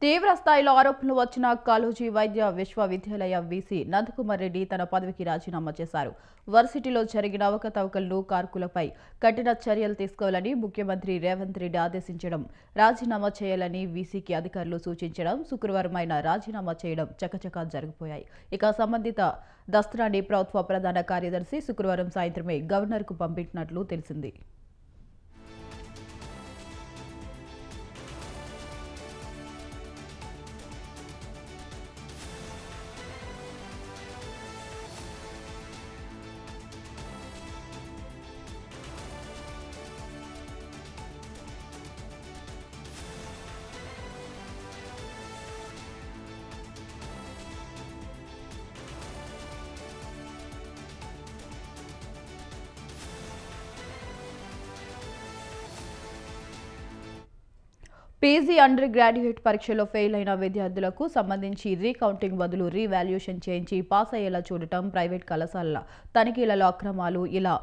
తీవ్ర స్థాయిలో ఆరోపణలు వచ్చిన కాళోజీ వైద్య విశ్వవిద్యాలయ వీసీ నందకుమార్ రెడ్డి తన పదవికి రాజీనామా చేశారు. వర్సిటీలో జరిగిన అవకతవకలను కారకులపై కఠిన చర్యలు తీసుకోవాలని ముఖ్యమంత్రి రేవంత్ రెడ్డి ఆదేశించడం, రాజీనామా చేయాలని వీసీకి అధికారులు సూచించడం, శుక్రవారం ఆయన రాజీనామా చేయడం చకచకా జరిగిపోయాయి. ఇక సంబంధిత దస్త్రాన్ని ప్రభుత్వ ప్రధాన కార్యదర్శి శుక్రవారం సాయంత్రమే గవర్నర్కు పంపించినట్లు తెలిసింది. పీజీ అండర్ గ్రాడ్యుయేట్ పరీక్షలో ఫెయిల్ అయిన విద్యార్థులకు సంబంధించి రీకౌంటింగ్ బదులు రీవాల్యుయేషన్ చేయించి పాస్ అయ్యేలా చూడటం, ప్రైవేట్ కళాశాలల తనిఖీలలో అక్రమాలు, ఇలా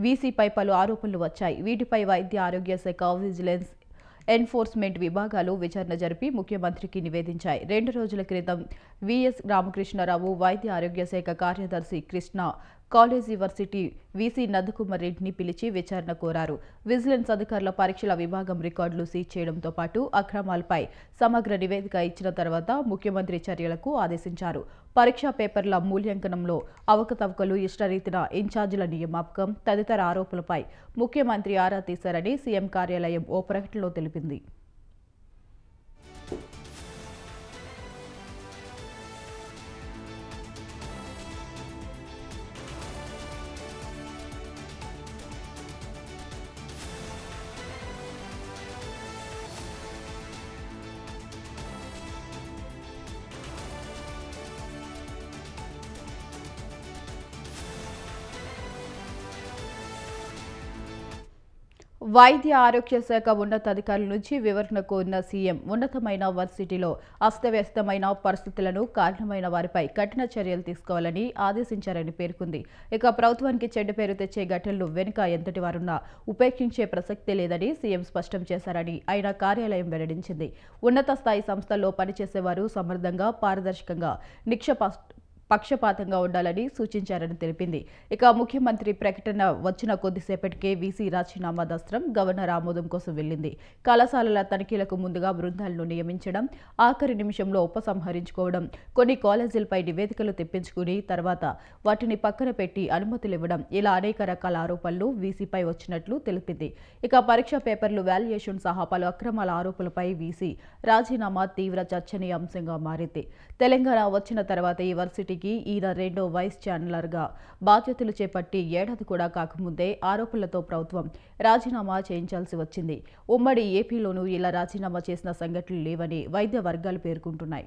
వీసీపై పలు ఆరోపణలు వచ్చాయి. వీటిపై వైద్య ఆరోగ్య శాఖ, విజిలెన్స్, ఎన్ఫోర్స్మెంట్ విభాగాలు విచారణ జరిపి ముఖ్యమంత్రికి నివేదించాయి. 2 రోజుల క్రితం విఎస్ రామకృష్ణారావు, వైద్య ఆరోగ్య శాఖ కార్యదర్శి Krishna college varsity VC Nandakumar రెడ్డిని పిలిచి విచారణ కోరారు. విజిలెన్స్ అధికారుల పరీక్షల విభాగం రికార్డులు సీజ్ చేయడంతో పాటు అక్రమాలపై సమగ్ర నివేదిక ఇచ్చిన తర్వాత ముఖ్యమంత్రి చర్యలకు ఆదేశించారు. పరీక్షా పేపర్ల మూల్యాంకనంలో అవకతవకలు, ఇష్టరీతిన ఇన్ఛార్జీల నియామకం తదితర ఆరోపణలపై ముఖ్యమంత్రి ఆరా తీశారని సీఎం కార్యాలయం ఓ ప్రకటనలో తెలిపింది. వైద్య ఆరోగ్య శాఖ ఉన్నతాధికారుల నుంచి వివరణ కోరిన సీఎం, ఉన్నతమైన వర్సిటీలో అస్తవ్యస్తమైన పరిస్థితులను కారణమైన వారిపై కఠిన చర్యలు తీసుకోవాలని ఆదేశించారని పేర్కొంది. ఇక ప్రభుత్వానికి చెడ్డ పేరు తెచ్చే ఘటనలు వెనుక ఎంతటి వారున్నా ఉపేక్షించే ప్రసక్తే లేదని సీఎం స్పష్టం చేశారని ఆయన కార్యాలయం వెల్లడించింది. ఉన్నత స్థాయి సంస్థల్లో పనిచేసేవారు సమర్థంగా, పారదర్శకంగా, పక్షపాతంగా ఉండాలని సూచించారని తెలిపింది. ఇక ముఖ్యమంత్రి ప్రకటన వచ్చిన కొద్దిసేపటికే వీసీ రాజీనామా దస్త్రం గవర్నర్ ఆమోదం కోసం వెళ్లింది. కళాశాలల తనిఖీలకు ముందుగా బృందాలను నియమించడం, ఆఖరి నిమిషంలో ఉపసంహరించుకోవడం, కొన్ని కాలేజీలపై నివేదికలు తెప్పించుకుని తర్వాత వాటిని పక్కన పెట్టి అనుమతులివ్వడం, ఇలా అనేక రకాల ఆరోపణలు వీసీపై వచ్చినట్లు తెలిపింది. ఇక పరీక్షా పేపర్లు, వాల్యుయేషన్ సహా పలు అక్రమాల ఆరోపణలపై వీసీ రాజీనామా తీవ్ర చర్చనీయాంశంగా మారింది. తెలంగాణ వచ్చిన తర్వాత ఈ వర్సిటీకి ఈయన 2వ వైస్ ఛాన్సలర్గా బాధ్యతలు చేపట్టి ఏడాది కూడా కాకముందే ఆరోపణలతో ప్రభుత్వం రాజీనామా చేయించాల్సి వచ్చింది. ఉమ్మడి ఏపీలోనూ ఇలా రాజీనామా చేసిన సంఘటనలు లేవని వైద్య వర్గాలు పేర్కొంటున్నాయి.